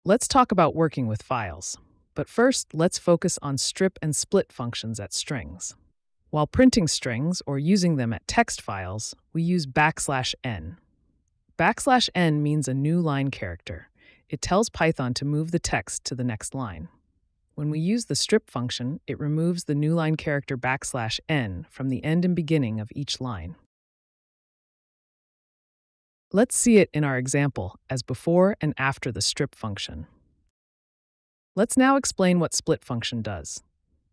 Let's talk about working with files. But first, let's focus on strip and split functions at strings. While printing strings or using them at text files, we use \n. \n means a new line character. It tells Python to move the text to the next line. When we use the strip function, it removes the new line character \n from the end and beginning of each line. Let's see it in our example as before and after the strip function. Let's now explain what split function does.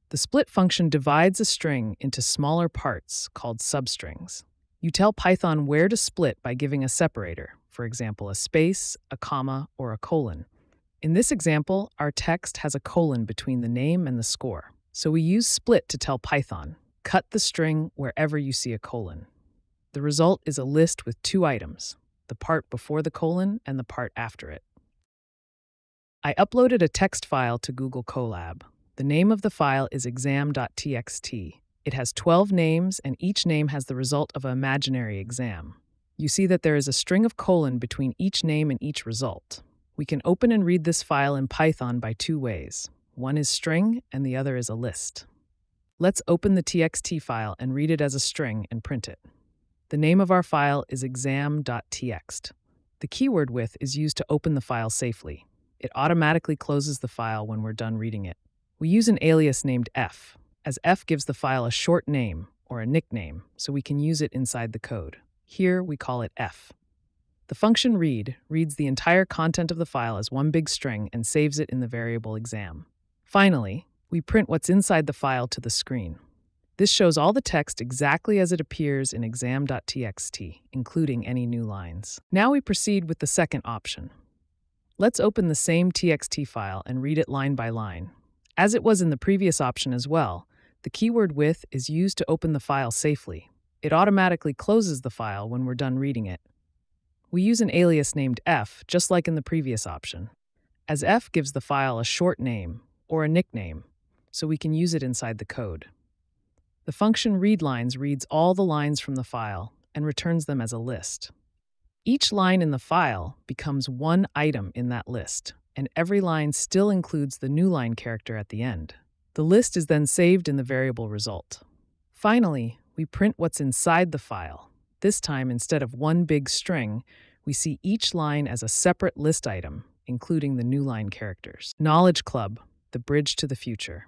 The split function divides a string into smaller parts called substrings. You tell Python where to split by giving a separator, for example, a space, a comma, or a colon. In this example, our text has a colon between the name and the score. So we use split to tell Python, cut the string wherever you see a colon. The result is a list with two items, the part before the colon and the part after it. I uploaded a text file to Google Colab. The name of the file is exam.txt. It has 12 names, and each name has the result of an imaginary exam. You see that there is a string of colon between each name and each result. We can open and read this file in Python by two ways. One is string, and the other is a list. Let's open the txt file and read it as a string and print it. The name of our file is exam.txt. The keyword with is used to open the file safely. It automatically closes the file when we're done reading it. We use an alias named f, as f gives the file a short name or a nickname, so we can use it inside the code. Here we call it f. The function read reads the entire content of the file as one big string and saves it in the variable exam. Finally, we print what's inside the file to the screen. This shows all the text exactly as it appears in exam.txt, including any new lines. Now we proceed with the second option. Let's open the same txt file and read it line by line. As it was in the previous option as well, the keyword with is used to open the file safely. It automatically closes the file when we're done reading it. We use an alias named f, just like in the previous option, as f gives the file a short name or a nickname, so we can use it inside the code. The function readLines reads all the lines from the file and returns them as a list. Each line in the file becomes one item in that list, and every line still includes the new line character at the end. The list is then saved in the variable result. Finally, we print what's inside the file. This time, instead of one big string, we see each line as a separate list item, including the new line characters. Knowledge Club, the bridge to the future.